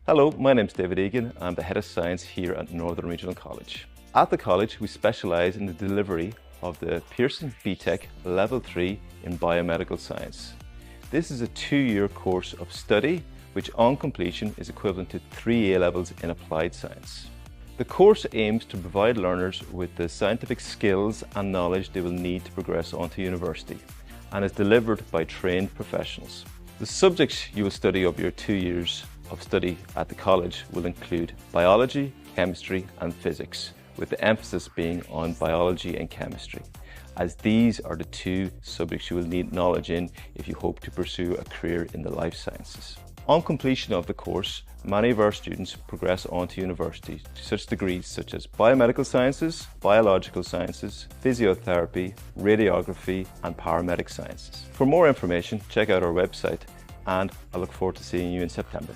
Hello, my name is David Egan. I'm the Head of Science here at Northern Regional College. At the college, we specialise in the delivery of the Pearson BTEC Level 3 in Biomedical Science. This is a 2-year course of study, which on completion is equivalent to 3 A-levels in applied science. The course aims to provide learners with the scientific skills and knowledge they will need to progress onto university, and is delivered by trained professionals. The subjects you will study over your 2 years of study at the college will include biology, chemistry and physics, with the emphasis being on biology and chemistry, as these are the 2 subjects you will need knowledge in if you hope to pursue a career in the life sciences. On completion of the course, many of our students progress on to university to such degrees such as biomedical sciences, biological sciences, physiotherapy, radiography and paramedic sciences. For more information, check out our website, and I look forward to seeing you in September.